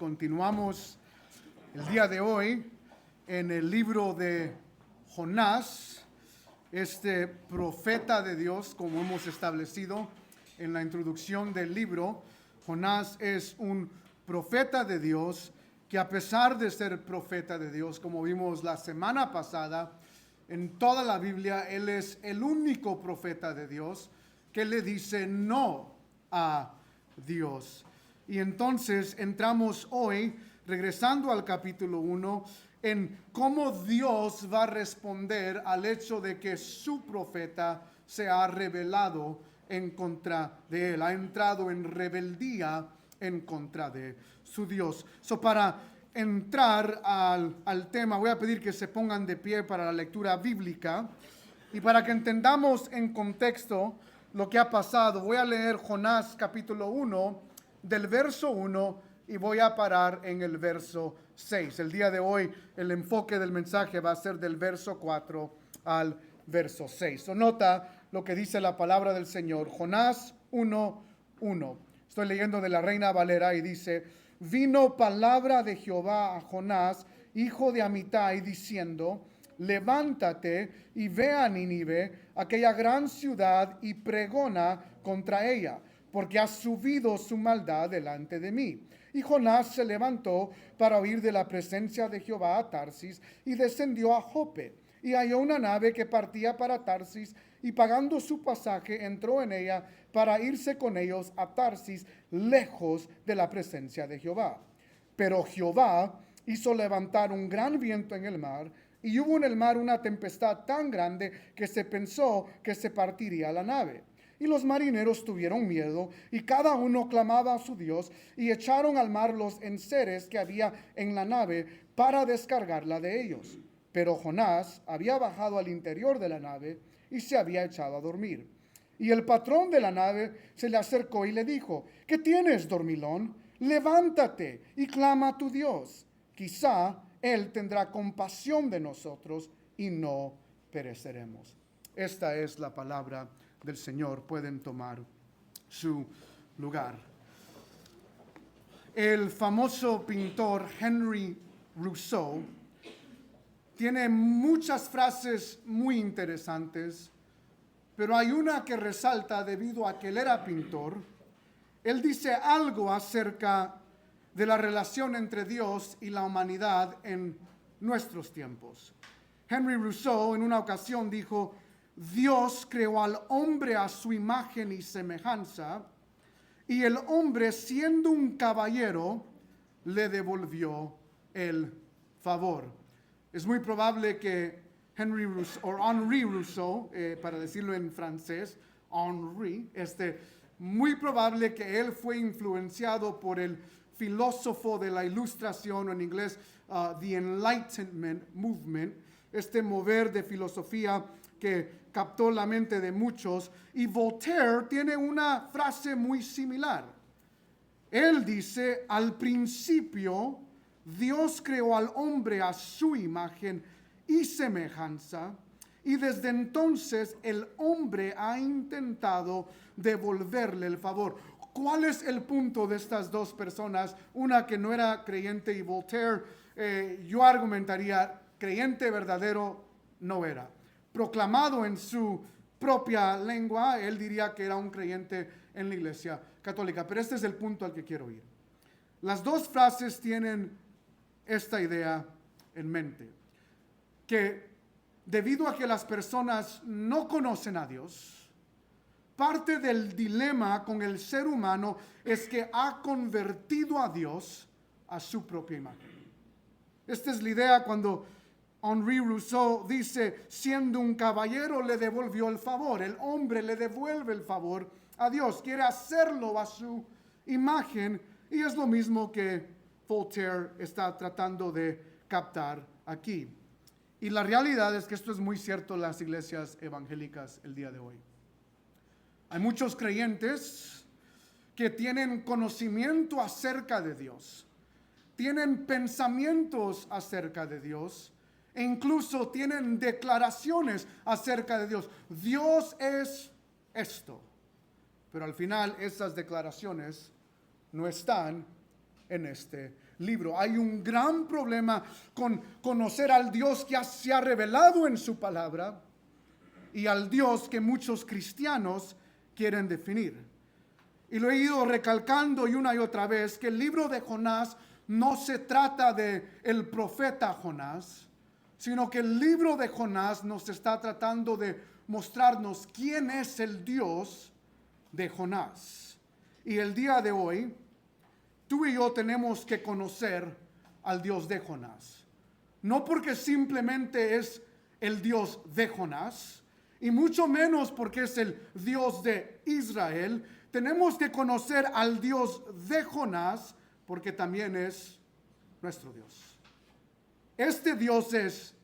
Continuamos el día de hoy en el libro de Jonás, este profeta de Dios, como hemos establecido en la introducción del libro. Jonás es un profeta de Dios que, a pesar de ser profeta de Dios, como vimos la semana pasada, en toda la Biblia él es el único profeta de Dios que le dice no a Dios. Y entonces entramos hoy, regresando al capítulo 1, en cómo Dios va a responder al hecho de que su profeta se ha rebelado en contra de él, ha entrado en rebeldía en contra de su Dios. Para entrar al tema, voy a pedir que se pongan de pie para la lectura bíblica y para que entendamos en contexto lo que ha pasado. Voy a leer Jonás capítulo 1 del verso 1 y voy a parar en el verso 6. El día de hoy el enfoque del mensaje va a ser del verso 4 al verso 6. Nota lo que dice la palabra del Señor. Jonás 1:1. Estoy leyendo de la Reina Valera y dice: vino palabra de Jehová a Jonás, hijo de Amitai, diciendo: levántate y ve a Nínive, aquella gran ciudad, y pregona contra ella, porque ha subido su maldad delante de mí. Y Jonás se levantó para huir de la presencia de Jehová a Tarsis, y descendió a Jope, y halló una nave que partía para Tarsis, y pagando su pasaje entró en ella para irse con ellos a Tarsis, lejos de la presencia de Jehová. Pero Jehová hizo levantar un gran viento en el mar, y hubo en el mar una tempestad tan grande que se pensó que se partiría la nave. Y los marineros tuvieron miedo, y cada uno clamaba a su Dios, y echaron al mar los enseres que había en la nave para descargarla de ellos. Pero Jonás había bajado al interior de la nave y se había echado a dormir. Y el patrón de la nave se le acercó y le dijo: ¿qué tienes, dormilón? Levántate y clama a tu Dios. Quizá él tendrá compasión de nosotros y no pereceremos. Esta es la palabra del Señor. Pueden tomar su lugar. El famoso pintor Henry Rousseau tiene muchas frases muy interesantes, pero hay una que resalta debido a que él era pintor. Él dice algo acerca de la relación entre Dios y la humanidad en nuestros tiempos. Henry Rousseau en una ocasión dijo: Dios creó al hombre a su imagen y semejanza, y el hombre, siendo un caballero, le devolvió el favor. Es muy probable que Henry Rousseau, para decirlo en francés, muy probable que él fue influenciado por el filósofo de la Ilustración, o en inglés, the Enlightenment Movement, este mover de filosofía que captó la mente de muchos. Y Voltaire tiene una frase muy similar. Él dice: al principio Dios creó al hombre a su imagen y semejanza, y desde entonces el hombre ha intentado devolverle el favor. ¿Cuál es el punto de estas dos personas? Una que no era creyente, y Voltaire, yo argumentaría, creyente verdadero no era. Proclamado en su propia lengua, él diría que era un creyente en la Iglesia Católica. Pero este es el punto al que quiero ir. Las dos frases tienen esta idea en mente: que debido a que las personas no conocen a Dios, parte del dilema con el ser humano es que ha convertido a Dios a su propia imagen. Esta es la idea cuando Henry Rousseau dice: siendo un caballero le devolvió el favor. El hombre le devuelve el favor a Dios, quiere hacerlo a su imagen, y es lo mismo que Voltaire está tratando de captar aquí. Y la realidad es que esto es muy cierto en las iglesias evangélicas el día de hoy. Hay muchos creyentes que tienen conocimiento acerca de Dios, tienen pensamientos acerca de Dios, e incluso tienen declaraciones acerca de Dios. Dios es esto. Pero al final esas declaraciones no están en este libro. Hay un gran problema con conocer al Dios que se ha revelado en su palabra y al Dios que muchos cristianos quieren definir. Y lo he ido recalcando y una y otra vez que el libro de Jonás no se trata de el profeta Jonás, sino que el libro de Jonás nos está tratando de mostrarnos quién es el Dios de Jonás. Y el día de hoy, tú y yo tenemos que conocer al Dios de Jonás. No porque simplemente es el Dios de Jonás, y mucho menos porque es el Dios de Israel. Tenemos que conocer al Dios de Jonás porque también es nuestro Dios. Este Dios es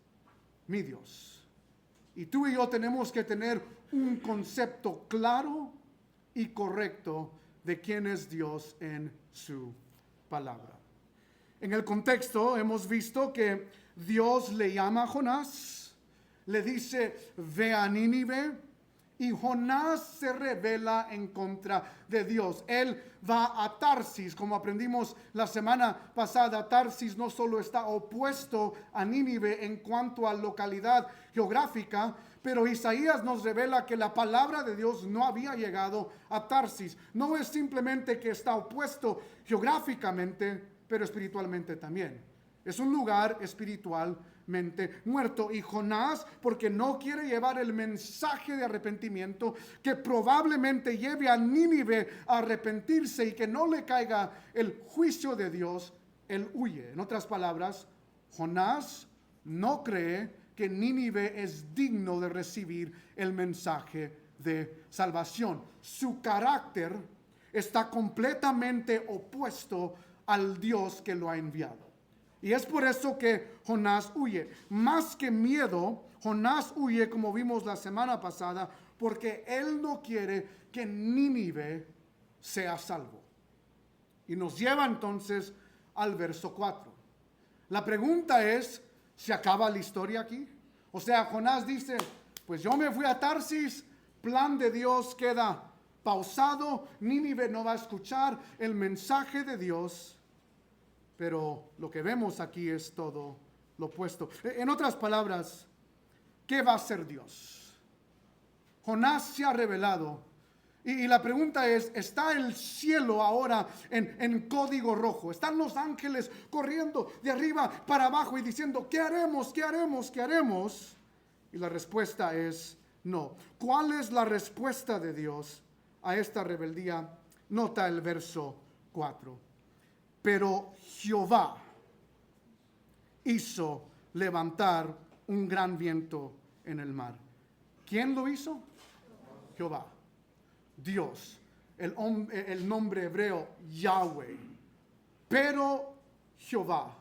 mi Dios. Y tú y yo tenemos que tener un concepto claro y correcto de quién es Dios en su palabra. En el contexto hemos visto que Dios le llama a Jonás, le dice ve a Nínive, y Jonás se revela en contra de Dios. Él va a Tarsis, como aprendimos la semana pasada. Tarsis no solo está opuesto a Nínive en cuanto a localidad geográfica, pero Isaías nos revela que la palabra de Dios no había llegado a Tarsis. No es simplemente que está opuesto geográficamente, pero espiritualmente también. Es un lugar espiritualmente muerto. Y Jonás, porque no quiere llevar el mensaje de arrepentimiento que probablemente lleve a Nínive a arrepentirse y que no le caiga el juicio de Dios, él huye. En otras palabras, Jonás no cree que Nínive es digno de recibir el mensaje de salvación. Su carácter está completamente opuesto al Dios que lo ha enviado. Y es por eso que Jonás huye. Más que miedo, Jonás huye, como vimos la semana pasada, porque él no quiere que Nínive sea salvo. Y nos lleva entonces al verso 4. La pregunta es, ¿se acaba la historia aquí? O sea, Jonás dice, pues yo me fui a Tarsis, plan de Dios queda pausado, Nínive no va a escuchar el mensaje de Dios. Pero lo que vemos aquí es todo lo opuesto. En otras palabras, ¿qué va a hacer Dios? Jonás se ha revelado. Y la pregunta es, ¿está el cielo ahora en código rojo? ¿Están los ángeles corriendo de arriba para abajo y diciendo, ¿qué haremos? ¿Qué haremos? ¿Qué haremos? Y la respuesta es no. ¿Cuál es la respuesta de Dios a esta rebeldía? Nota el verso 4. Pero Jehová hizo levantar un gran viento en el mar. ¿Quién lo hizo? Jehová. Dios. El nombre hebreo Yahweh. Pero Jehová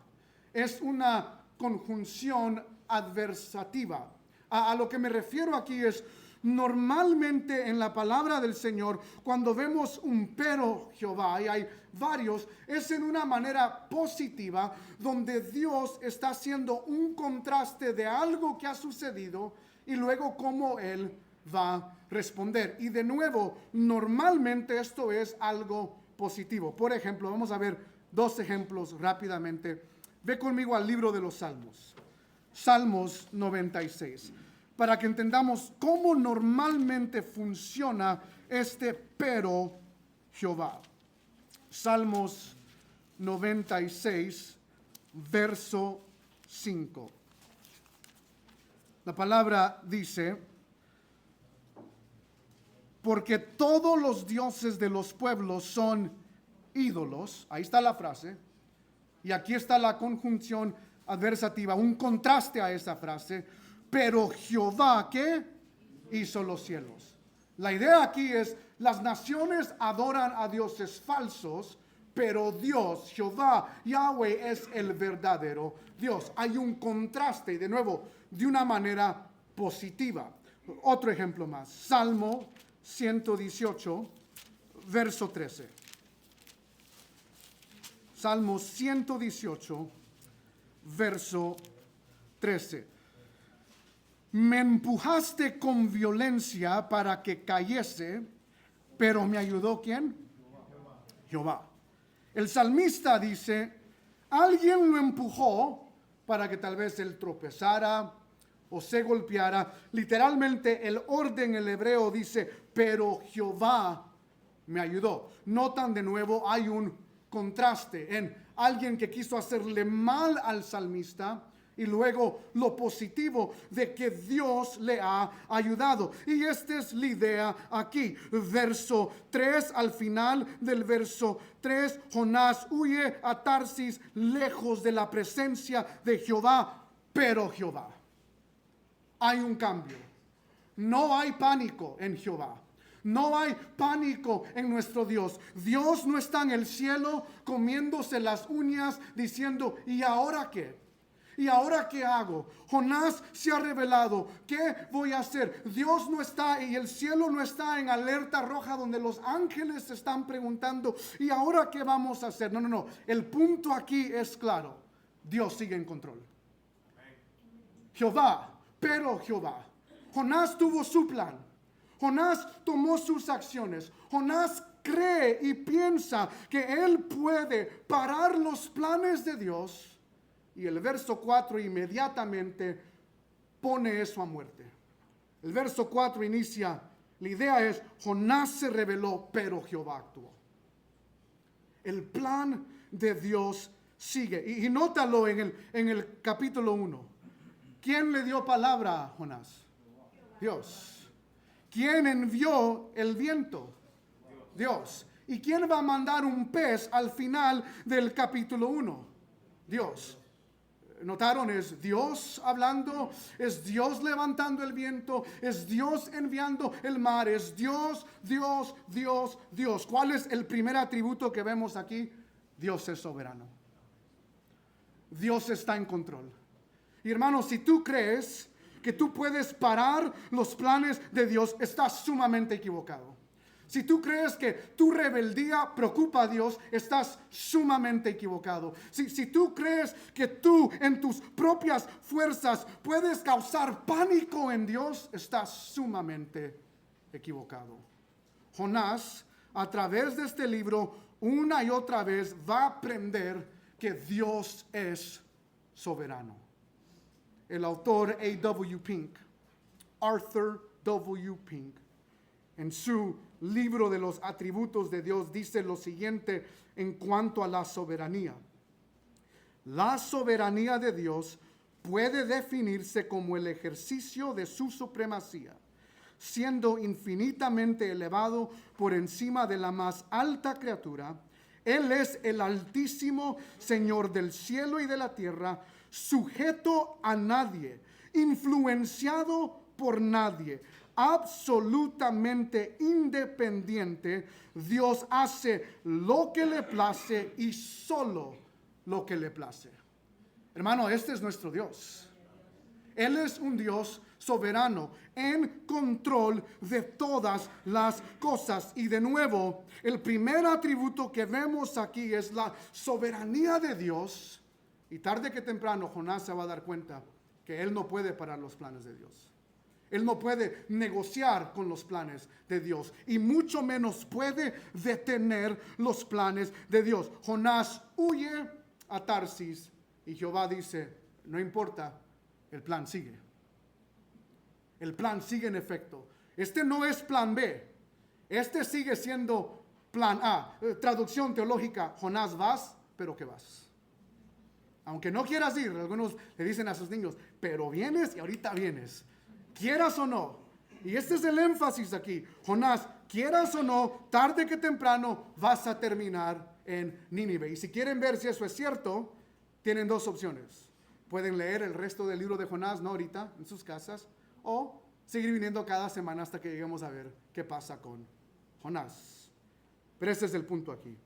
es una conjunción adversativa. A lo que me refiero aquí es, normalmente en la palabra del Señor, cuando vemos un pero Jehová, y hay varios, es en una manera positiva, donde Dios está haciendo un contraste de algo que ha sucedido y luego cómo Él va a responder. Y de nuevo, normalmente esto es algo positivo. Por ejemplo, vamos a ver dos ejemplos rápidamente. Ve conmigo al libro de los Salmos. Salmos 96. Para que entendamos cómo normalmente funciona este pero Jehová. Salmos 96, verso 5. La palabra dice, porque todos los dioses de los pueblos son ídolos. Ahí está la frase. Y aquí está la conjunción adversativa, un contraste a esa frase. Pero Jehová, ¿qué? Hizo los cielos. La idea aquí es, las naciones adoran a dioses falsos, pero Dios, Jehová, Yahweh es el verdadero Dios. Hay un contraste, de nuevo, de una manera positiva. Otro ejemplo más, Salmo 118, verso 13. Salmo 118, verso 13. Me empujaste con violencia para que cayese, pero me ayudó ¿quién? Jehová. El salmista dice, Alguien lo empujó para que tal vez él tropezara o se golpeara. Literalmente el orden en el hebreo dice, pero Jehová me ayudó. Notan de nuevo, hay un contraste en alguien que quiso hacerle mal al salmista y luego lo positivo de que Dios le ha ayudado. Y esta es la idea aquí. Verso 3, al final del verso 3, Jonás huye a Tarsis lejos de la presencia de Jehová, pero Jehová. Hay un cambio. No hay pánico en Jehová. No hay pánico en nuestro Dios. Dios no está en el cielo comiéndose las uñas diciendo, ¿y ahora qué? ¿Y ahora qué hago? Jonás se ha revelado. ¿Qué voy a hacer? Dios no está y el cielo no está en alerta roja donde los ángeles se están preguntando, ¿y ahora qué vamos a hacer? No. El punto aquí es claro. Dios sigue en control. Jehová, pero Jehová. Jonás tuvo su plan. Jonás tomó sus acciones. Jonás cree y piensa que él puede parar los planes de Dios. Y el verso 4 inmediatamente pone eso a muerte. El verso 4 inicia, la idea es, Jonás se rebeló, pero Jehová actuó. El plan de Dios sigue. Y nótalo en el capítulo 1. ¿Quién le dio palabra a Jonás? Dios. ¿Quién envió el viento? Dios. ¿Y quién va a mandar un pez al final del capítulo 1? Dios. ¿Notaron? Es Dios hablando, es Dios levantando el viento, es Dios enviando el mar, es Dios. ¿Cuál es el primer atributo que vemos aquí? Dios es soberano. Dios está en control. Y hermanos, si tú crees que tú puedes parar los planes de Dios, estás sumamente equivocado. Si tú crees que tu rebeldía preocupa a Dios, estás sumamente equivocado. Si tú crees que tú en tus propias fuerzas puedes causar pánico en Dios, estás sumamente equivocado. Jonás, a través de este libro, una y otra vez va a aprender que Dios es soberano. El autor Arthur W. Pink, en su libro de los atributos de Dios, dice lo siguiente en cuanto a la soberanía. La soberanía de Dios puede definirse como el ejercicio de su supremacía, siendo infinitamente elevado por encima de la más alta criatura. Él es el Altísimo Señor del cielo y de la tierra, sujeto a nadie, influenciado por nadie, absolutamente independiente. Dios hace lo que le place y solo lo que le place. Hermano, este es nuestro Dios. Él es un Dios soberano, en control de todas las cosas. Y de nuevo, el primer atributo que vemos aquí es la soberanía de Dios. Y tarde que temprano Jonás se va a dar cuenta que él no puede parar los planes de Dios. Él no puede negociar con los planes de Dios. Y mucho menos puede detener los planes de Dios. Jonás huye a Tarsis y Jehová dice, no importa, el plan sigue. El plan sigue en efecto. Este no es plan B. Este sigue siendo plan A. Traducción teológica, Jonás vas, pero que vas. Aunque no quieras ir, algunos le dicen a sus niños, pero vienes y ahorita vienes. Quieras o no. Y este es el énfasis aquí. Jonás, quieras o no, tarde que temprano vas a terminar en Nínive. Y si quieren ver si eso es cierto, tienen dos opciones. Pueden leer el resto del libro de Jonás, no ahorita, en sus casas, o seguir viniendo cada semana hasta que lleguemos a ver qué pasa con Jonás. Pero ese es el punto aquí.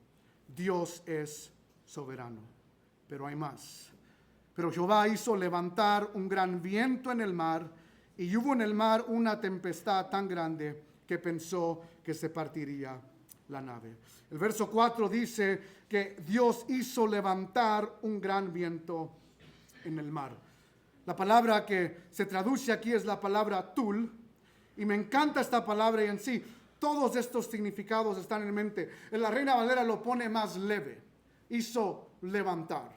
Dios es soberano, pero hay más. Pero Jehová hizo levantar un gran viento en el mar, y hubo en el mar una tempestad tan grande que pensó que se partiría la nave. El verso 4 dice que Dios hizo levantar un gran viento en el mar. La palabra que se traduce aquí es la palabra tul, y me encanta esta palabra y en sí todos estos significados están en mente. En la Reina Valera lo pone más leve, hizo levantar.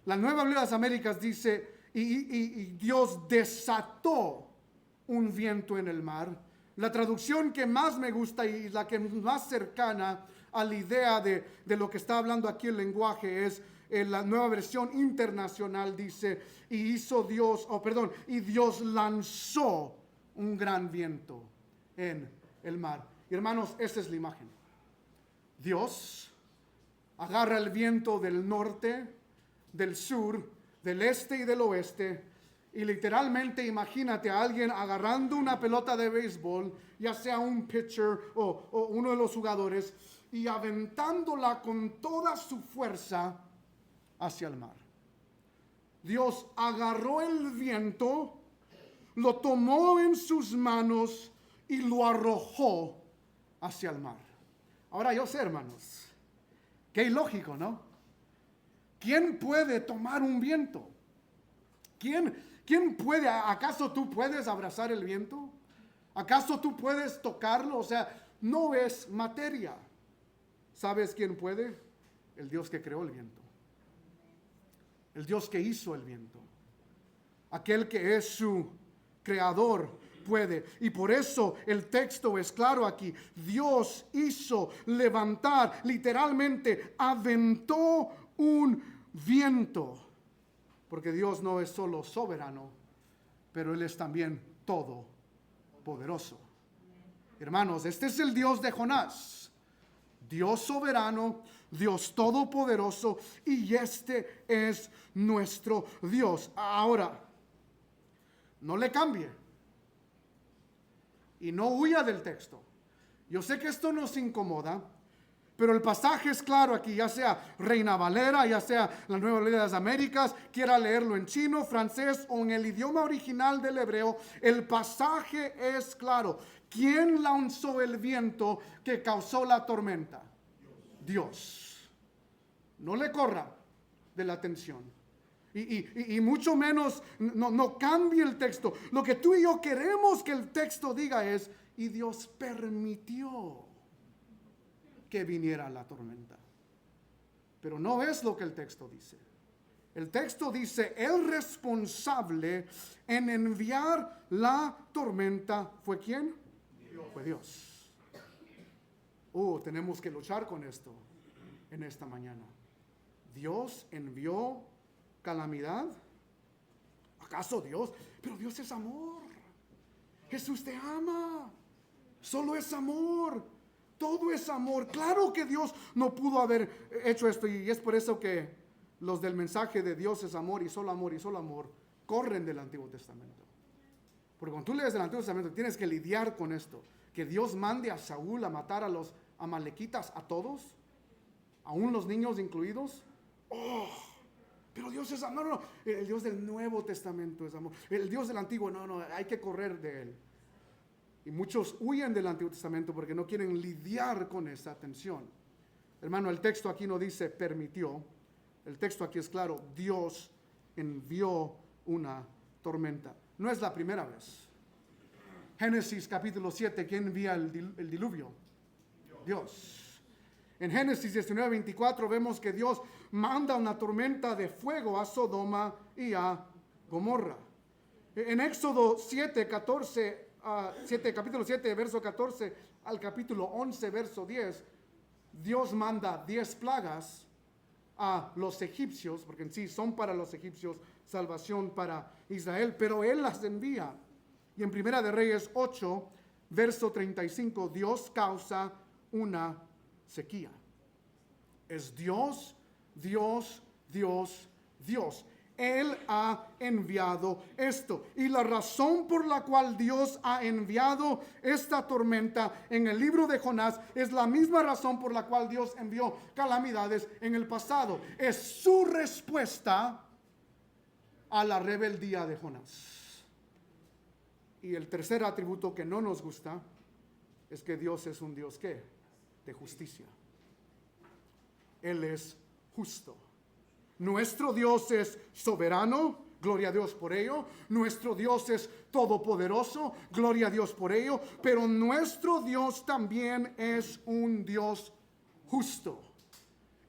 La Nueva Biblia de las Américas dice, y Dios desató un viento en el mar. La traducción que más me gusta y la que es más cercana a la idea de lo que está hablando aquí el lenguaje es la Nueva Versión Internacional. Dice, y Dios lanzó un gran viento en el mar. Y hermanos, esa es la imagen. Dios agarra el viento del norte, del sur, del este y del oeste, y literalmente imagínate a alguien agarrando una pelota de béisbol, ya sea un pitcher o uno de los jugadores, y aventándola con toda su fuerza hacia el mar. Dios agarró el viento, lo tomó en sus manos y lo arrojó hacia el mar. Ahora yo sé, hermanos, qué ilógico, ¿no? ¿Quién puede tomar un viento? ¿Quién puede? ¿Acaso tú puedes abrazar el viento? ¿Acaso tú puedes tocarlo? O sea, no es materia. ¿Sabes quién puede? El Dios que creó el viento. El Dios que hizo el viento. Aquel que es su creador puede. Y por eso el texto es claro aquí. Dios hizo levantar, literalmente aventó un viento. Porque Dios no es solo soberano, pero Él es también todopoderoso. Hermanos, este es el Dios de Jonás. Dios soberano, Dios todopoderoso, y este es nuestro Dios. Ahora, no le cambie y no huya del texto. Yo sé que esto nos incomoda, pero el pasaje es claro aquí, ya sea Reina Valera, ya sea la Nueva Biblia de las Américas, quiera leerlo en chino, francés o en el idioma original del hebreo, el pasaje es claro. ¿Quién lanzó el viento que causó la tormenta? Dios. No le corra de la atención. Y mucho menos no cambie el texto. Lo que tú y yo queremos que el texto diga es, y Dios permitió que viniera la tormenta. Pero no es lo que el texto dice. El texto dice, el responsable en enviar la tormenta, ¿fue quién? Dios. Fue Dios. Tenemos que luchar con esto en esta mañana. Dios envió calamidad. ¿Acaso Dios? Pero Dios es amor. Jesús te ama. Solo es amor. Todo es amor. Claro que Dios no pudo haber hecho esto, y es por eso que los del mensaje de Dios es amor y solo amor y solo amor corren del Antiguo Testamento. Porque cuando tú lees el Antiguo Testamento tienes que lidiar con esto, que Dios mande a Saúl a matar a los amalequitas a todos, aún los niños incluidos. Pero Dios es amor. No, el Dios del Nuevo Testamento es amor. El Dios del Antiguo, no, hay que correr de él. Y muchos huyen del Antiguo Testamento porque no quieren lidiar con esa tensión. Hermano, el texto aquí no dice permitió. El texto aquí es claro. Dios envió una tormenta. No es la primera vez. Génesis capítulo 7, ¿quién envía el diluvio? Dios. En Génesis 19:24 vemos que Dios manda una tormenta de fuego a Sodoma y a Gomorra. En Éxodo 7:14, capítulo 7, verso 14 al capítulo 11, verso 10, Dios manda 10 plagas a los egipcios, porque en sí son para los egipcios, salvación para Israel, pero Él las envía. Y en Primera de Reyes 8, verso 35, Dios causa una sequía. Es Dios, Dios, Dios, Dios. Él ha enviado esto. Y la razón por la cual Dios ha enviado esta tormenta en el libro de Jonás es la misma razón por la cual Dios envió calamidades en el pasado. Es su respuesta a la rebeldía de Jonás. Y el tercer atributo que no nos gusta es que Dios es un Dios ¿qué? De justicia. Él es justo. Nuestro Dios es soberano, gloria a Dios por ello. Nuestro Dios es todopoderoso, gloria a Dios por ello. Pero nuestro Dios también es un Dios justo.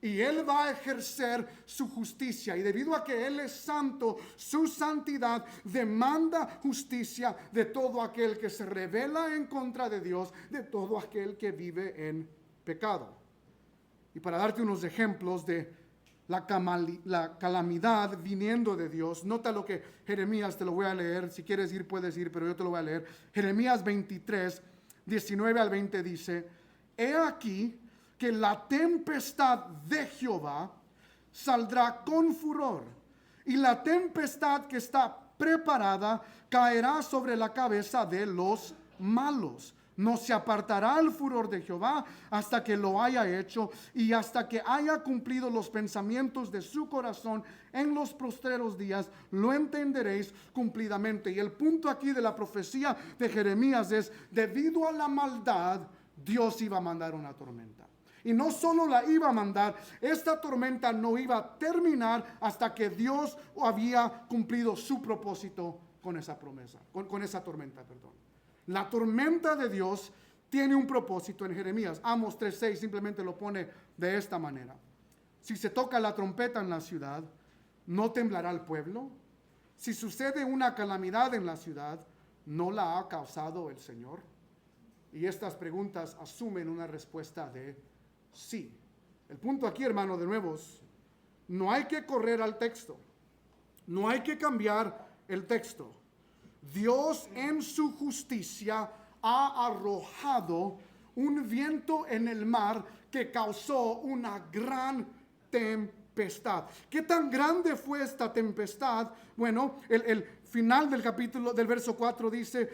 y Él va a ejercer su justicia. Y debido a que Él es santo, su santidad demanda justicia de todo aquel que se rebela en contra de Dios, de todo aquel que vive en pecado. Y para darte unos ejemplos de la calamidad viniendo de Dios, nota lo que Jeremías, te lo voy a leer, si quieres ir puedes ir, pero yo te lo voy a leer. Jeremías 23, 19 al 20 dice: he aquí que la tempestad de Jehová saldrá con furor, y la tempestad que está preparada caerá sobre la cabeza de los malos. No se apartará el furor de Jehová hasta que lo haya hecho y hasta que haya cumplido los pensamientos de su corazón. En los postreros días lo entenderéis cumplidamente. Y el punto aquí de la profecía de Jeremías es: debido a la maldad, Dios iba a mandar una tormenta. Y no solo la iba a mandar, esta tormenta no iba a terminar hasta que Dios había cumplido su propósito con esa promesa, con esa tormenta, perdón. La tormenta de Dios tiene un propósito en Jeremías. Amos 3:6 simplemente lo pone de esta manera: si se toca la trompeta en la ciudad, ¿no temblará el pueblo? Si sucede una calamidad en la ciudad, ¿no la ha causado el Señor? Y estas preguntas asumen una respuesta de sí. El punto aquí, hermano, de nuevo, no hay que correr al texto. No hay que cambiar el texto. Dios en su justicia ha arrojado un viento en el mar que causó una gran tempestad. ¿Qué tan grande fue esta tempestad? Bueno, el final del capítulo, del verso 4 dice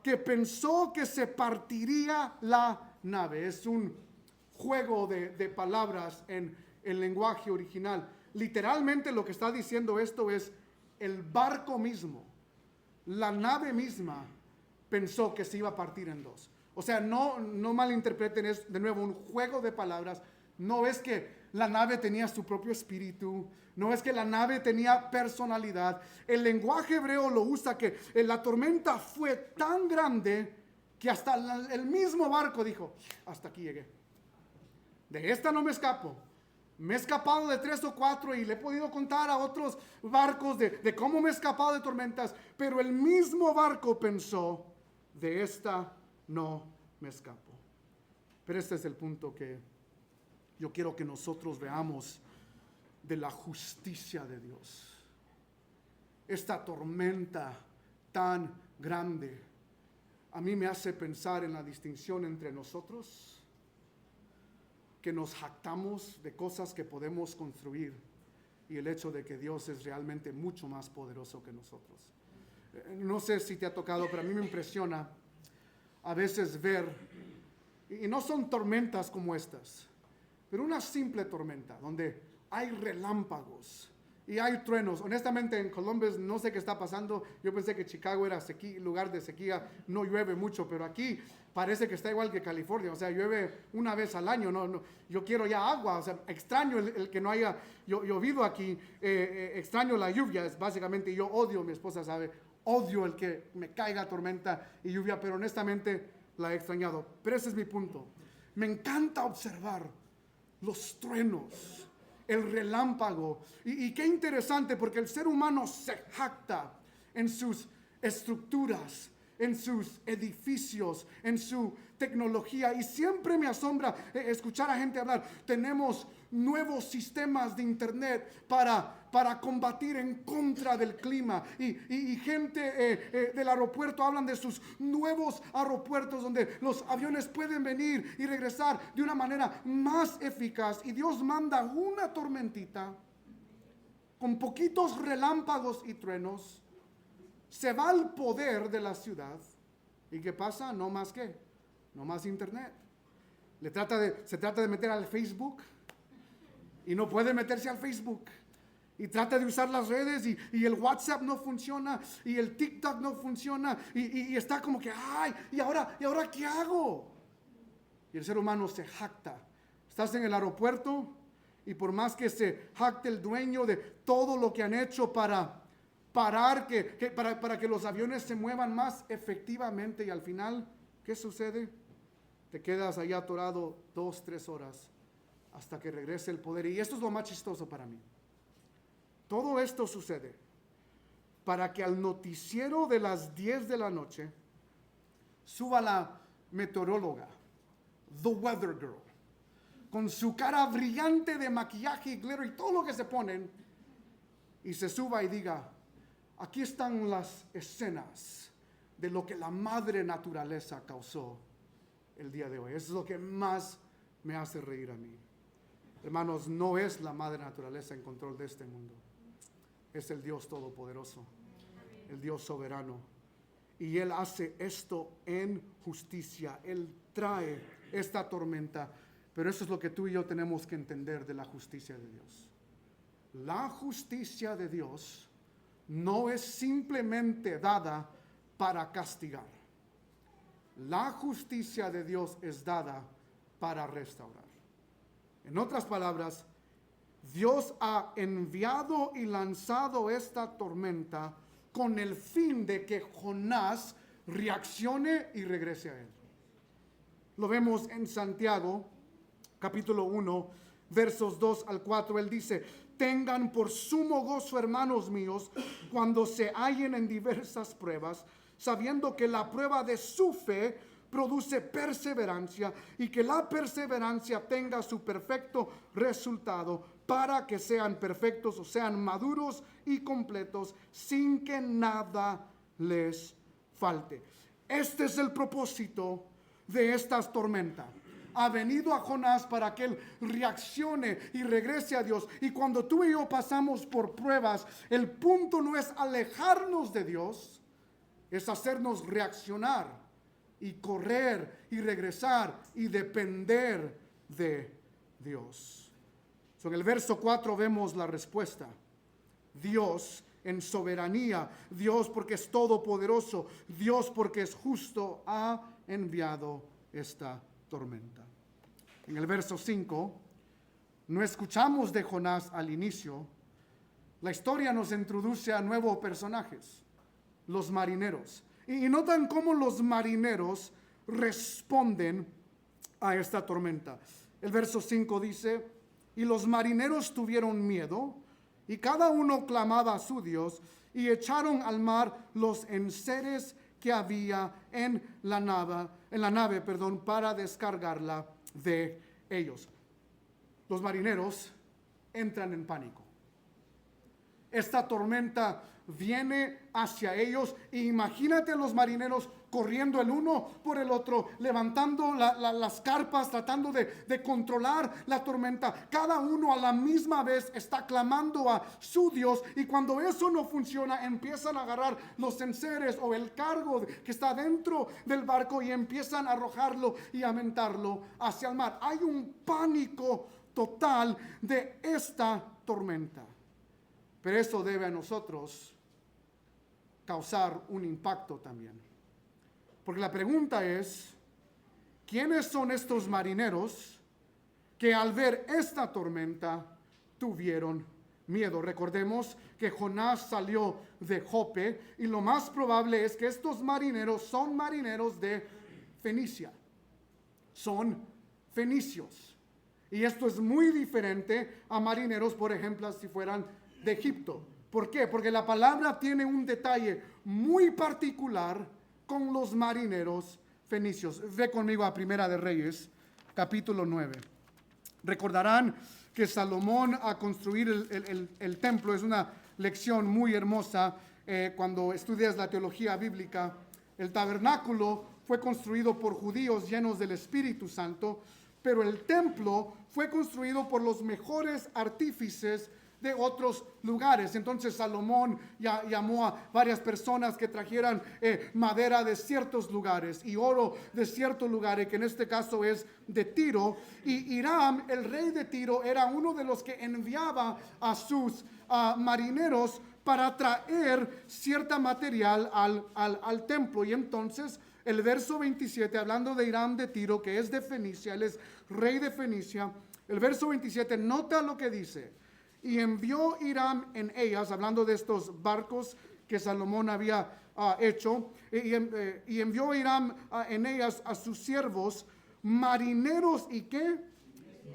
que pensó que se partiría la nave. Es un juego de palabras en el lenguaje original. Literalmente lo que está diciendo esto es: el barco mismo, la nave misma, pensó que se iba a partir en dos. O sea, no malinterpreten, es de nuevo un juego de palabras. No es que la nave tenía su propio espíritu, no es que la nave tenía personalidad. El lenguaje hebreo lo usa que la tormenta fue tan grande que hasta el mismo barco dijo: hasta aquí llegué. De esta no me escapo. Me he escapado de 3 o 4 y le he podido contar a otros barcos de cómo me he escapado de tormentas, pero el mismo barco pensó: de esta no me escapo. Pero este es el punto que yo quiero que nosotros veamos de la justicia de Dios. Esta tormenta tan grande a mí me hace pensar en la distinción entre nosotros, que nos jactamos de cosas que podemos construir, y el hecho de que Dios es realmente mucho más poderoso que nosotros. No sé si te ha tocado, pero a mí me impresiona a veces ver, y no son tormentas como estas, pero una simple tormenta donde hay relámpagos y hay truenos. Honestamente, en Columbus no sé qué está pasando. Yo pensé que Chicago era lugar de sequía, no llueve mucho, pero aquí parece que está igual que California. O sea, llueve una vez al año. No, yo quiero ya agua. O sea, extraño el que no haya llovido aquí. Extraño la lluvia. Es básicamente, yo odio, mi esposa sabe, odio el que me caiga tormenta y lluvia, pero honestamente la he extrañado. Pero ese es mi punto. Me encanta observar los truenos, el relámpago. Y qué interesante, porque el ser humano se jacta en sus estructuras, en sus edificios, en su tecnología. Y siempre me asombra escuchar a gente hablar. Tenemos nuevos sistemas de internet para combatir en contra del clima. Y gente del aeropuerto hablan de sus nuevos aeropuertos donde los aviones pueden venir y regresar de una manera más eficaz. Y Dios manda una tormentita con poquitos relámpagos y truenos. Se va el poder de la ciudad. ¿Y qué pasa? No más internet. Se trata de meter al Facebook y no puede meterse al Facebook. Y trata de usar las redes y el WhatsApp no funciona y el TikTok no funciona y está como que, ay, ¿y ahora qué hago? Y el ser humano se jacta. Estás en el aeropuerto y por más que se jacte el dueño de todo lo que han hecho para parar, para que los aviones se muevan más efectivamente, y al final, ¿qué sucede? Te quedas ahí atorado 2-3 horas hasta que regrese el poder. Y esto es lo más chistoso para mí. Todo esto sucede para que al noticiero de las 10 de la noche suba la meteoróloga, the weather girl, con su cara brillante de maquillaje y glitter y todo lo que se ponen, y se suba y diga: aquí están las escenas de lo que la madre naturaleza causó el día de hoy. Eso es lo que más me hace reír a mí. Hermanos, no es la madre naturaleza en control de este mundo. Es el Dios todopoderoso, el Dios soberano. Y Él hace esto en justicia. Él trae esta tormenta. Pero eso es lo que tú y yo tenemos que entender de la justicia de Dios. La justicia de Dios no es simplemente dada para castigar. La justicia de Dios es dada para restaurar. En otras palabras, Dios ha enviado y lanzado esta tormenta con el fin de que Jonás reaccione y regrese a él. Lo vemos en Santiago, capítulo 1, versos 2 al 4. Él dice: tengan por sumo gozo, hermanos míos, cuando se hallen en diversas pruebas, sabiendo que la prueba de su fe produce perseverancia, y que la perseverancia tenga su perfecto resultado, para que sean perfectos, o sean maduros y completos, sin que nada les falte. Este es el propósito de esta tormenta. Ha venido a Jonás para que él reaccione y regrese a Dios. Y cuando tú y yo pasamos por pruebas, el punto no es alejarnos de Dios, es hacernos reaccionar y correr y regresar y depender de Dios. En el verso 4 vemos la respuesta. Dios en soberanía, Dios porque es todopoderoso, Dios porque es justo, ha enviado esta tormenta. En el verso 5, no escuchamos de Jonás al inicio. La historia nos introduce a nuevos personajes, los marineros. Y notan cómo los marineros responden a esta tormenta. El verso 5 dice: y los marineros tuvieron miedo, y cada uno clamaba a su Dios, y echaron al mar los enseres que había en la nave, para descargarla de ellos. Los marineros entran en pánico. Esta tormenta viene hacia ellos, e imagínate a los marineros corriendo el uno por el otro, levantando las carpas, tratando de controlar la tormenta. Cada uno a la misma vez está clamando a su Dios, y cuando eso no funciona, empiezan a agarrar los enseres o el cargo que está dentro del barco y empiezan a arrojarlo y a aventarlo hacia el mar. Hay un pánico total de esta tormenta. Pero eso debe a nosotros causar un impacto también. Porque la pregunta es: ¿quiénes son estos marineros que al ver esta tormenta tuvieron miedo? Recordemos que Jonás salió de Jope, y lo más probable es que estos marineros son marineros de Fenicia. Son fenicios. Y esto es muy diferente a marineros, por ejemplo, si fueran de Egipto. ¿Por qué? Porque la palabra tiene un detalle muy particular con los marineros fenicios. Ve conmigo a Primera de Reyes, capítulo 9. Recordarán que Salomón, a construir el templo, es una lección muy hermosa cuando estudias la teología bíblica. El tabernáculo fue construido por judíos llenos del Espíritu Santo, pero el templo fue construido por los mejores artífices de otros lugares. Entonces Salomón llamó a varias personas que trajeran madera de ciertos lugares y oro de ciertos lugares, que en este caso es de Tiro. Y Hiram, el rey de Tiro, era uno de los que enviaba a sus marineros para traer cierta material al templo. Y entonces el verso 27, hablando de Hiram de Tiro, que es de Fenicia, él es rey de Fenicia. El verso 27, nota lo que dice: y envió Hiram en ellas, hablando de estos barcos que Salomón había hecho, y envió Hiram en ellas a sus siervos, marineros y ¿qué?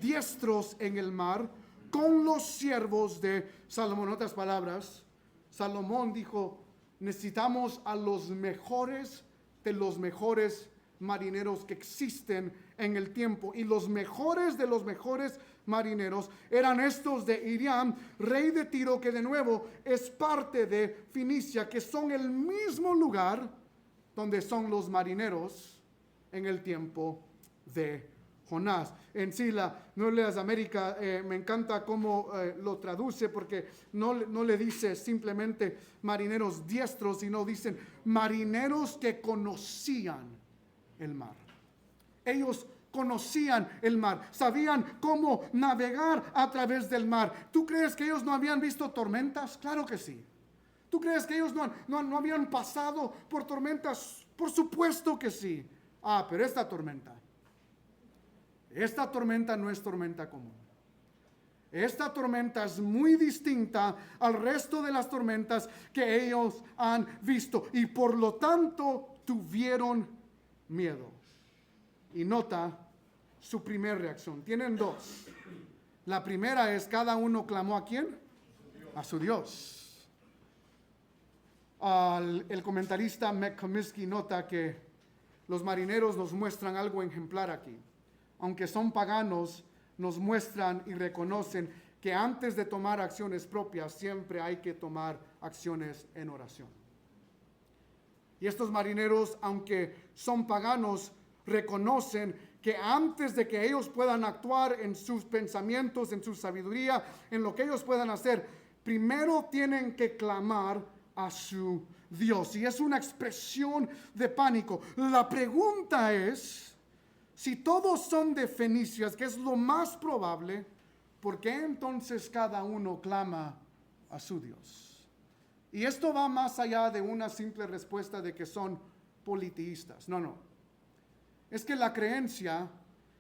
diestros en el mar con los siervos de Salomón. En otras palabras, Salomón dijo, necesitamos a los mejores de los mejores marineros que existen en el tiempo. Y los mejores de los mejores marineros eran estos de Hiram, rey de Tiro, que de nuevo es parte de Fenicia, que son el mismo lugar donde son los marineros en el tiempo de Jonás. En sí, la Nueva Leas América me encanta cómo lo traduce, porque no le dice simplemente marineros diestros, sino dicen marineros que conocían el mar. Ellos conocían el mar, sabían cómo navegar a través del mar. ¿Tú crees que ellos no habían visto tormentas? Claro que sí. ¿Tú crees que ellos no habían pasado por tormentas? Por supuesto que sí. Pero esta tormenta no es tormenta común. Esta tormenta es muy distinta al resto de las tormentas que ellos han visto, y por lo tanto tuvieron miedo. Y nota su primera reacción. Tienen dos. La primera es, cada uno clamó ¿a quién? A su Dios. El comentarista Matt Comiskey nota que los marineros nos muestran algo ejemplar aquí. Aunque son paganos, nos muestran y reconocen que antes de tomar acciones propias, siempre hay que tomar acciones en oración. Y estos marineros, aunque son paganos, reconocen que antes de que ellos puedan actuar en sus pensamientos, en su sabiduría, en lo que ellos puedan hacer, primero tienen que clamar a su Dios. Y es una expresión de pánico. La pregunta es, si todos son de Fenicias, que es lo más probable, ¿por qué entonces cada uno clama a su Dios? Y esto va más allá de una simple respuesta de que son politeístas. No. Es que la creencia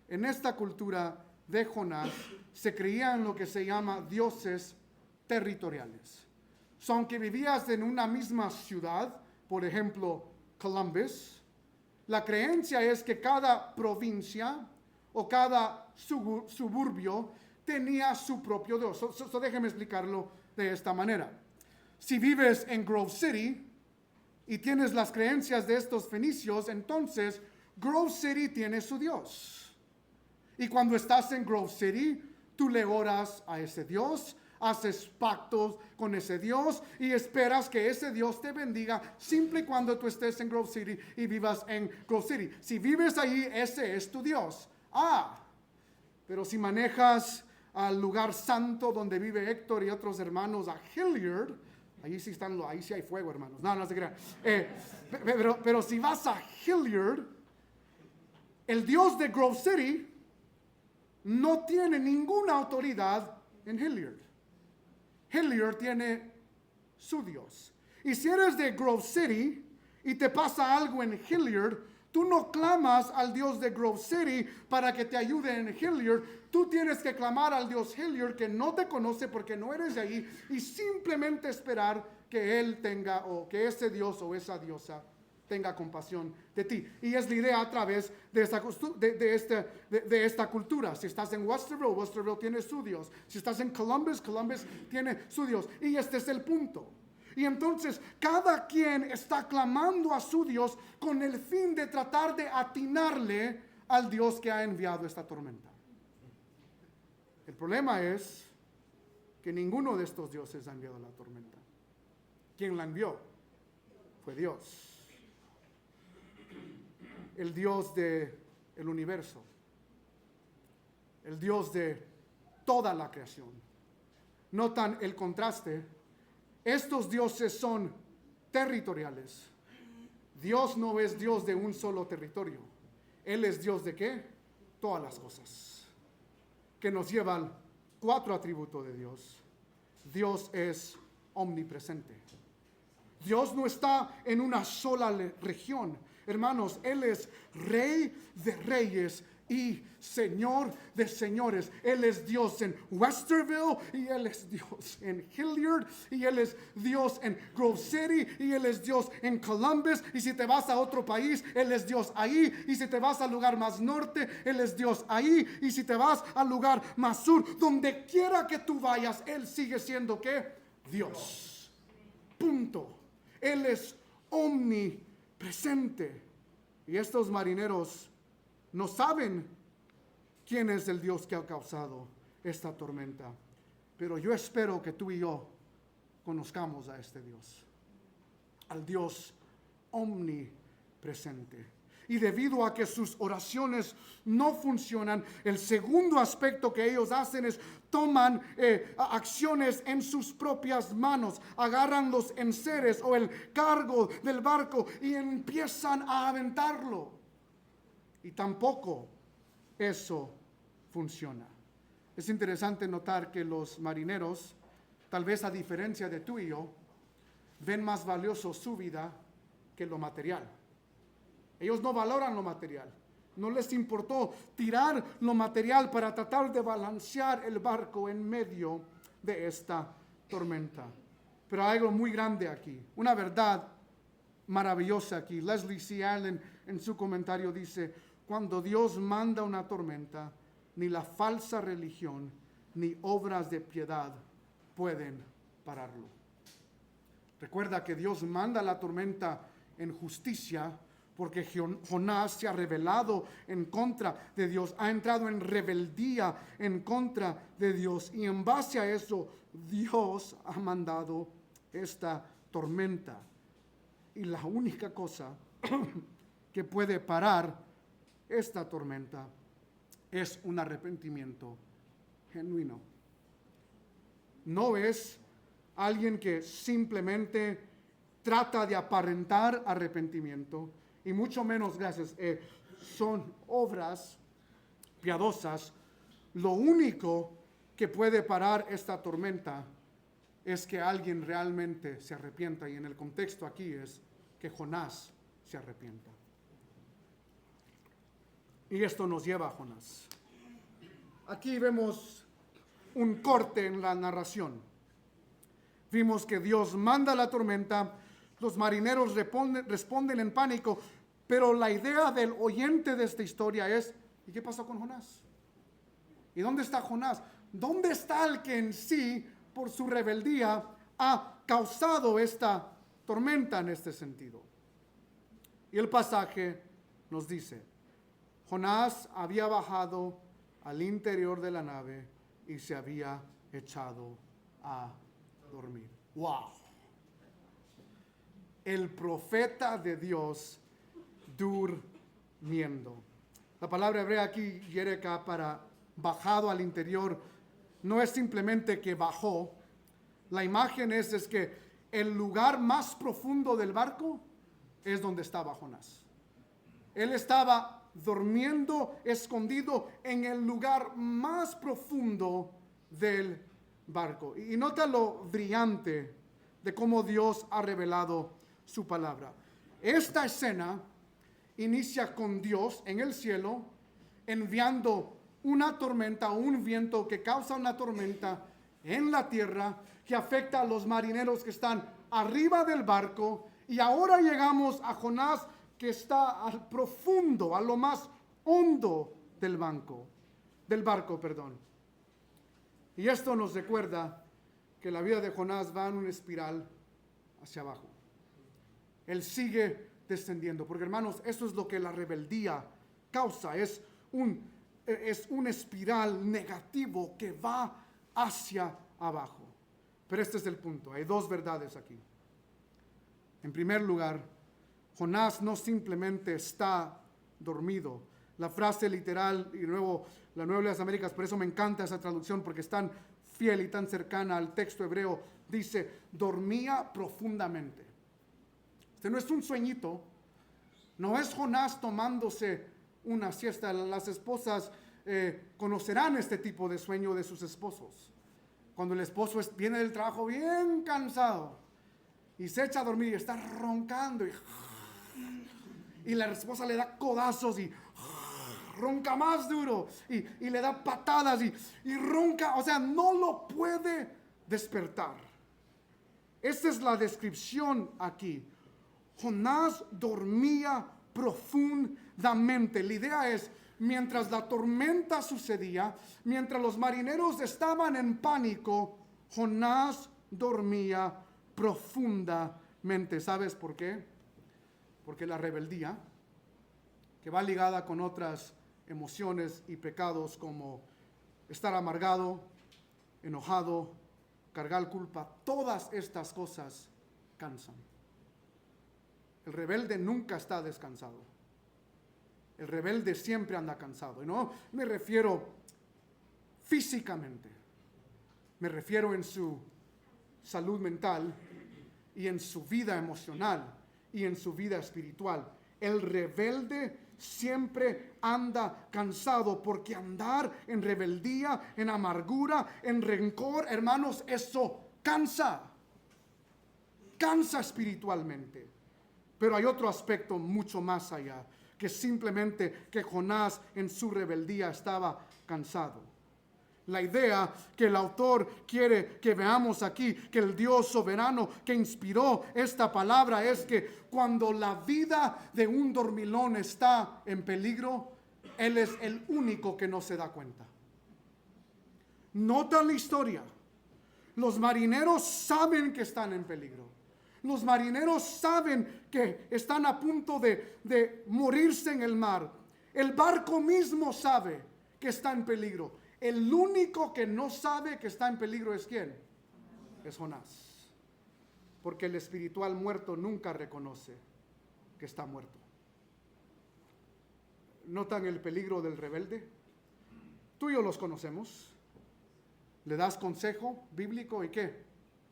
en esta cultura de Jonás se creía en lo que se llama dioses territoriales. Aunque vivías en una misma ciudad, por ejemplo, Columbus, la creencia es que cada provincia o cada suburbio tenía su propio Dios. Déjeme explicarlo de esta manera. Si vives en Grove City y tienes las creencias de estos fenicios, entonces Grove City tiene su Dios. Y cuando estás en Grove City, tú le oras a ese Dios, haces pactos con ese Dios y esperas que ese Dios te bendiga siempre y cuando tú estés en Grove City y vivas en Grove City. Si vives ahí, ese es tu Dios. Pero si manejas al lugar santo donde vive Héctor y otros hermanos, a Hilliard, ahí sí hay fuego, hermanos. No se crean. Pero si vas a Hilliard, el Dios de Grove City no tiene ninguna autoridad en Hilliard. Hilliard tiene su Dios. Y si eres de Grove City y te pasa algo en Hilliard, tú no clamas al Dios de Grove City para que te ayude en Hilliard. Tú tienes que clamar al Dios Hilliard, que no te conoce porque no eres de ahí, y simplemente esperar que Él tenga, o que ese Dios o esa diosa tenga compasión de ti. Y es la idea a través de esta cultura. Si estás en Westerville tiene su Dios. Si estás en Columbus tiene su Dios. Y este es el punto. Y entonces cada quien está clamando a su Dios con el fin de tratar de atinarle al Dios que ha enviado esta tormenta. El problema es que ninguno de estos dioses ha enviado la tormenta. Quien la envió fue Dios. El Dios del universo, el Dios de toda la creación. Notan el contraste. Estos dioses son territoriales. Dios no es Dios de un solo territorio. Él es Dios de ¿qué? Todas las cosas. Que nos llevan 4 atributos de Dios. Dios es omnipresente. Dios no está en una sola región. Hermanos, Él es Rey de reyes y Señor de señores. Él es Dios en Westerville, y Él es Dios en Hilliard, y Él es Dios en Grove City, y Él es Dios en Columbus. Y si te vas a otro país, Él es Dios ahí. Y si te vas al lugar más norte, Él es Dios ahí. Y si te vas al lugar más sur, donde quiera que tú vayas, Él sigue siendo ¿qué? Dios. Punto. Él es omnipresente. Y estos marineros no saben quién es el Dios que ha causado esta tormenta. Pero yo espero que tú y yo conozcamos a este Dios, al Dios omnipresente. Y debido a que sus oraciones no funcionan, el segundo aspecto que ellos hacen es toman acciones en sus propias manos, agarran los enseres o el cargo del barco y empiezan a aventarlo. Y tampoco eso funciona. Es interesante notar que los marineros, tal vez a diferencia de tú y yo, ven más valioso su vida que lo material. Ellos no valoran lo material. No les importó tirar lo material para tratar de balancear el barco en medio de esta tormenta. Pero hay algo muy grande aquí, una verdad maravillosa aquí. Leslie C. Allen en su comentario dice: cuando Dios manda una tormenta, ni la falsa religión ni obras de piedad pueden pararlo. Recuerda que Dios manda la tormenta en justicia, porque Jonás se ha rebelado en contra de Dios, ha entrado en rebeldía en contra de Dios, y en base a eso Dios ha mandado esta tormenta. Y la única cosa que puede parar esta tormenta es un arrepentimiento genuino. No es alguien que simplemente trata de aparentar arrepentimiento, y mucho menos, son obras piadosas. Lo único que puede parar esta tormenta es que alguien realmente se arrepienta, y en el contexto aquí es que Jonás se arrepienta. Y esto nos lleva a Jonás. Aquí vemos un corte en la narración. Vimos que Dios manda la tormenta, los marineros responden en pánico, pero la idea del oyente de esta historia es: ¿y qué pasó con Jonás? ¿Y dónde está Jonás? ¿Dónde está el que en sí, por su rebeldía, ha causado esta tormenta en este sentido? Y el pasaje nos dice: Jonás había bajado al interior de la nave y se había echado a dormir. ¡Wow! El profeta de Dios durmiendo. La palabra hebrea aquí, yereka, para bajado al interior, no es simplemente que bajó. La imagen es que el lugar más profundo del barco es donde estaba Jonás. Él estaba durmiendo escondido en el lugar más profundo del barco. Y nota lo brillante de cómo Dios ha revelado su palabra. Esta escena inicia con Dios en el cielo enviando una tormenta, un viento que causa una tormenta en la tierra que afecta a los marineros que están arriba del barco. Y ahora llegamos a Jonás, que está al profundo, a lo más hondo del barco. Y esto nos recuerda que la vida de Jonás va en una espiral hacia abajo. Él sigue descendiendo, porque hermanos, eso es lo que la rebeldía causa, es un espiral negativo que va hacia abajo. Pero este es el punto, hay dos verdades aquí. En primer lugar, Jonás no simplemente está dormido. La frase literal, y luego la Nueva de las Américas, por eso me encanta esa traducción, porque es tan fiel y tan cercana al texto hebreo, dice: dormía profundamente. Este no es un sueñito, no es Jonás tomándose una siesta. Las esposas conocerán este tipo de sueño de sus esposos. Cuando el esposo viene del trabajo bien cansado y se echa a dormir y está roncando y la esposa le da codazos y ronca más duro y le da patadas y ronca, o sea, no lo puede despertar. Esta es la descripción aquí. Jonás dormía profundamente. La idea es, mientras la tormenta sucedía, mientras los marineros estaban en pánico, Jonás dormía profundamente. ¿Sabes por qué? Porque la rebeldía, que va ligada con otras emociones y pecados como estar amargado, enojado, cargar culpa, todas estas cosas cansan. El rebelde nunca está descansado. El rebelde siempre anda cansado. Y no me refiero físicamente, me refiero en su salud mental y en su vida emocional y en su vida espiritual. El rebelde siempre anda cansado, porque andar en rebeldía, en amargura, en rencor, hermanos, eso cansa espiritualmente. Pero hay otro aspecto mucho más allá, que simplemente que Jonás en su rebeldía estaba cansado. La idea que el autor quiere que veamos aquí, que el Dios soberano que inspiró esta palabra, es que cuando la vida de un dormilón está en peligro, él es el único que no se da cuenta. Nota la historia. Los marineros saben que están en peligro. Los marineros saben que están a punto de morirse en el mar. El barco mismo sabe que está en peligro. El único que no sabe que está en peligro es ¿quién? Es Jonás. Porque el espiritual muerto nunca reconoce que está muerto. ¿Notan el peligro del rebelde? Tú y yo los conocemos. ¿Le das consejo bíblico y qué?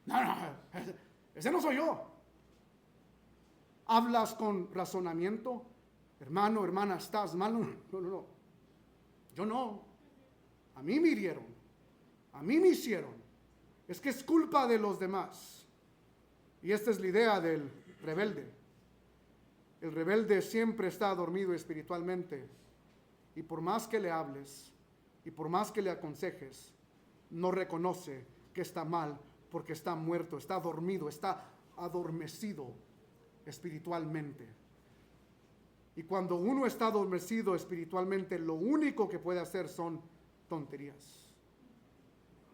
No, ese no soy yo. Hablas con razonamiento. Hermano, hermana, ¿estás mal? No. Yo no. A mí me hirieron. A mí me hicieron. Es que es culpa de los demás. Y esta es la idea del rebelde. El rebelde siempre está dormido espiritualmente. Y por más que le hables y por más que le aconsejes, no reconoce que está mal, porque está muerto, está dormido, está adormecido espiritualmente. Y cuando uno está adormecido espiritualmente, lo único que puede hacer son tonterías.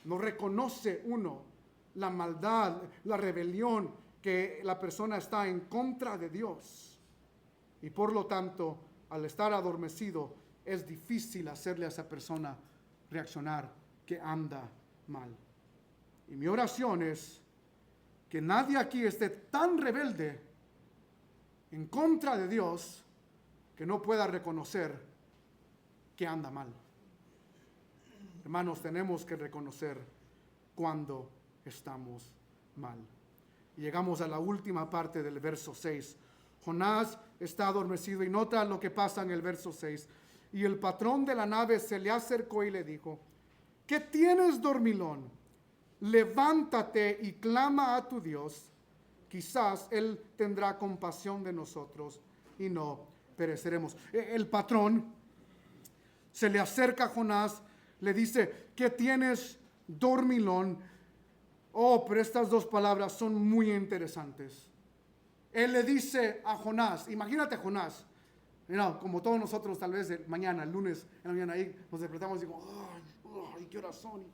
No reconoce uno la maldad, la rebelión, que la persona está en contra de Dios. Y por lo tanto, al estar adormecido, es difícil hacerle a esa persona reaccionar que anda mal. Y mi oración es que nadie aquí esté tan rebelde en contra de Dios que no pueda reconocer que anda mal. Hermanos, tenemos que reconocer cuando estamos mal. Y llegamos a la última parte del verso 6. Jonás está adormecido y nota lo que pasa en el verso 6. Y el patrón de la nave se le acercó y le dijo: ¿qué tienes, dormilón? Levántate y clama a tu Dios. Quizás Él tendrá compasión de nosotros y no pereceremos. El patrón se le acerca a Jonás, le dice: ¿qué tienes, dormilón? Oh, pero estas dos palabras son muy interesantes. Él le dice a Jonás, imagínate a Jonás, como todos nosotros tal vez mañana, el lunes, en la mañana ahí nos despertamos y digo, ay, ¿qué horas son?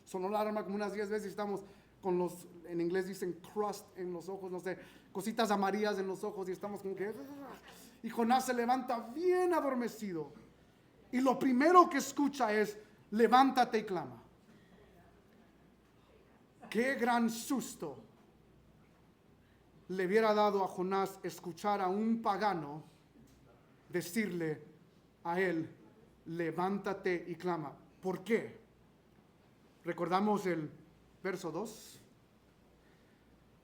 Sonó la alarma como unas 10 veces y estamos con los, en inglés dicen crust en los ojos, no sé, cositas amarillas en los ojos y estamos como que... Y Jonás se levanta bien adormecido. Y lo primero que escucha es: levántate y clama. Qué gran susto le hubiera dado a Jonás escuchar a un pagano decirle a él: levántate y clama. ¿Por qué? Recordamos el verso 2.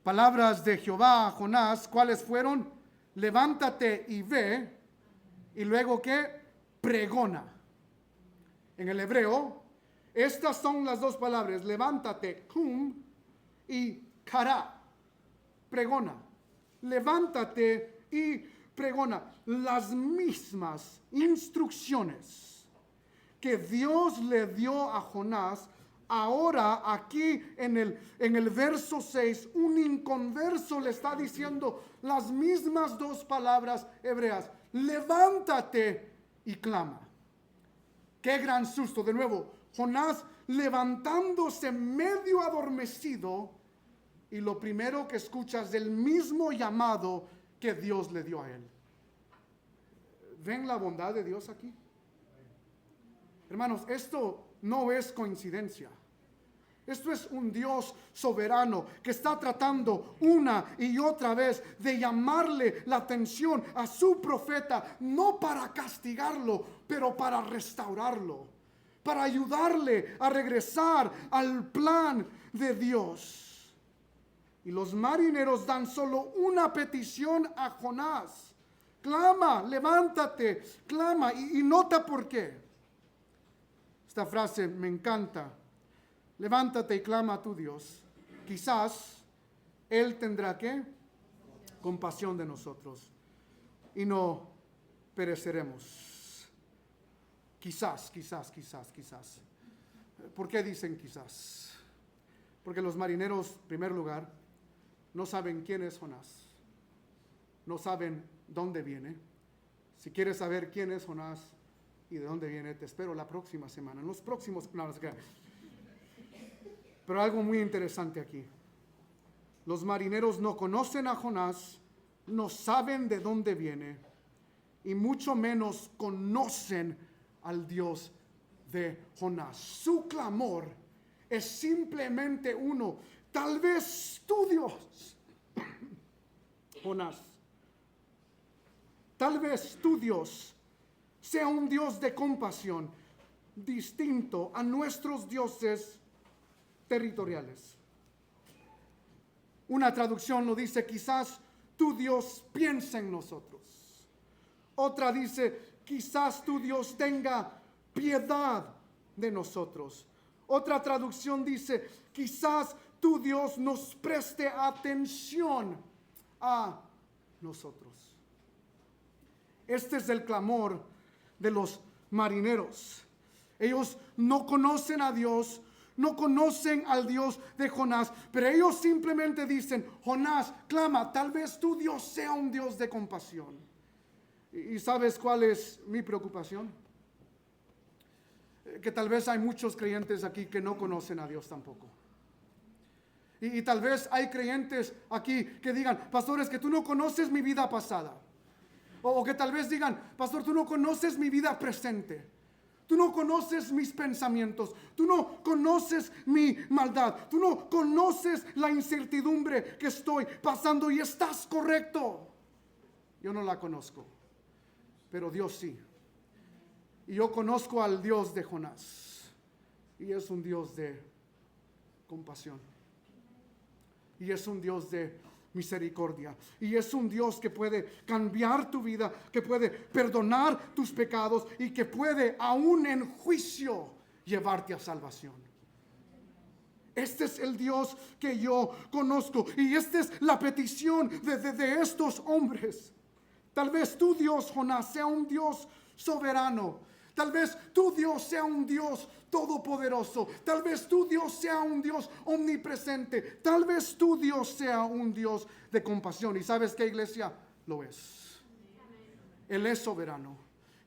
Palabras de Jehová a Jonás, ¿cuáles fueron? Levántate y ve. Y luego ¿qué? Pregona. En el hebreo, estas son las dos palabras: levántate, kum, y kara, pregona. Levántate y pregona las mismas instrucciones que Dios le dio a Jonás. Ahora aquí en el verso 6, un inconverso le está diciendo las mismas dos palabras hebreas: levántate y clama. Qué gran susto. De nuevo, Jonás levantándose medio adormecido, y lo primero que escuchas es el mismo llamado que Dios le dio a él. ¿Ven la bondad de Dios aquí? Hermanos, esto no es coincidencia. Esto es un Dios soberano que está tratando una y otra vez de llamarle la atención a su profeta, no para castigarlo, pero para restaurarlo, para ayudarle a regresar al plan de Dios. Y los marineros dan solo una petición a Jonás: clama, levántate, clama. Y nota por qué. Esta frase me encanta: levántate y clama a tu Dios. Quizás Él tendrá ¿qué? Compasión de nosotros y no pereceremos. Quizás. ¿Por qué dicen quizás? Porque los marineros, en primer lugar, no saben quién es Jonás. No saben dónde viene. Si quieres saber quién es Jonás y de dónde viene, te espero la próxima semana. En los próximos... Pero algo muy interesante aquí. Los marineros no conocen a Jonás, no saben de dónde viene, y mucho menos conocen al Dios de Jonás. Su clamor es simplemente uno: tal vez tu Dios, Jonás, tal vez tu Dios sea un Dios de compasión, distinto a nuestros dioses territoriales. Una traducción lo dice: quizás tu Dios piensa en nosotros. Otra dice: quizás tu Dios tenga piedad de nosotros. Otra traducción dice: quizás tu Dios nos preste atención a nosotros. Este es el clamor de los marineros. Ellos no conocen a Dios, no conocen al Dios de Jonás, pero ellos simplemente dicen: Jonás, clama, tal vez tu Dios sea un Dios de compasión. ¿Y sabes cuál es mi preocupación? Que tal vez hay muchos creyentes aquí que no conocen a Dios tampoco. Y tal vez hay creyentes aquí que digan: pastor, es que tú no conoces mi vida pasada. O que tal vez digan: pastor, tú no conoces mi vida presente. Tú no conoces mis pensamientos. Tú no conoces mi maldad. Tú no conoces la incertidumbre que estoy pasando. Y estás correcto. Yo no la conozco, pero Dios sí. Y yo conozco al Dios de Jonás. Y es un Dios de compasión. Y es un Dios de misericordia. Y es un Dios que puede cambiar tu vida, que puede perdonar tus pecados y que puede aún en juicio llevarte a salvación. Este es el Dios que yo conozco. Y esta es la petición de estos hombres. Tal vez tu Dios, Jonás, sea un Dios soberano. Tal vez tu Dios sea un Dios todopoderoso. Tal vez tu Dios sea un Dios omnipresente. Tal vez tu Dios sea un Dios de compasión. ¿Y sabes qué, iglesia? Lo es. Él es soberano.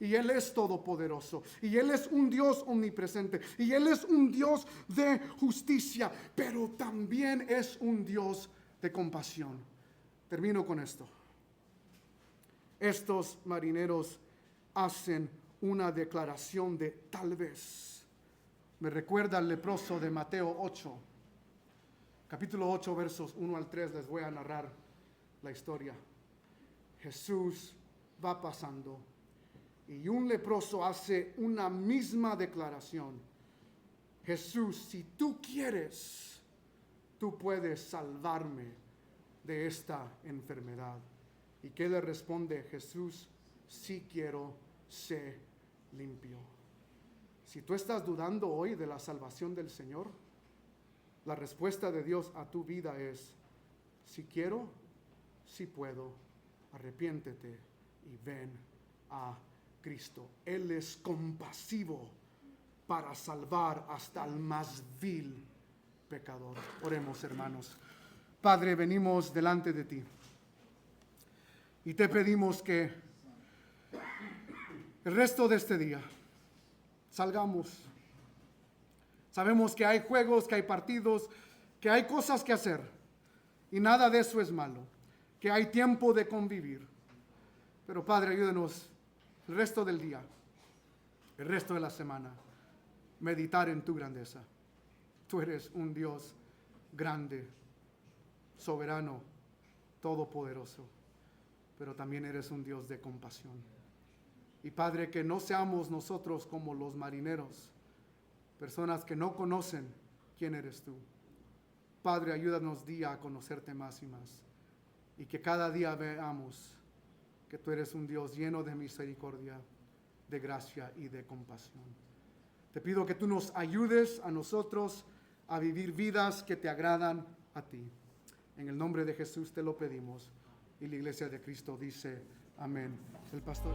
Y Él es todopoderoso. Y Él es un Dios omnipresente. Y Él es un Dios de justicia. Pero también es un Dios de compasión. Termino con esto. Estos marineros hacen una declaración de tal vez. Me recuerda al leproso de Mateo 8. Capítulo 8, versos 1 al 3. Les voy a narrar la historia. Jesús va pasando y un leproso hace una misma declaración. Jesús, si tú quieres, tú puedes salvarme de esta enfermedad. ¿Y qué le responde Jesús? Sí quiero, sé limpio. Si tú estás dudando hoy de la salvación del Señor, la respuesta de Dios a tu vida es: si quiero, si puedo, arrepiéntete y ven a Cristo. Él es compasivo para salvar hasta el más vil pecador. Oremos, hermanos. Padre, venimos delante de ti y te pedimos que el resto de este día salgamos. Sabemos que hay juegos, que hay partidos, que hay cosas que hacer y nada de eso es malo, que hay tiempo de convivir. Pero Padre, ayúdanos el resto del día, el resto de la semana, meditar en tu grandeza. Tú eres un Dios grande, soberano, todopoderoso, pero también eres un Dios de compasión. Y Padre, que no seamos nosotros como los marineros, personas que no conocen quién eres tú. Padre, ayúdanos día a conocerte más y más, y que cada día veamos que tú eres un Dios lleno de misericordia, de gracia y de compasión. Te pido que tú nos ayudes a nosotros a vivir vidas que te agradan a ti. En el nombre de Jesús te lo pedimos. Y la iglesia de Cristo dice amén. El pastor.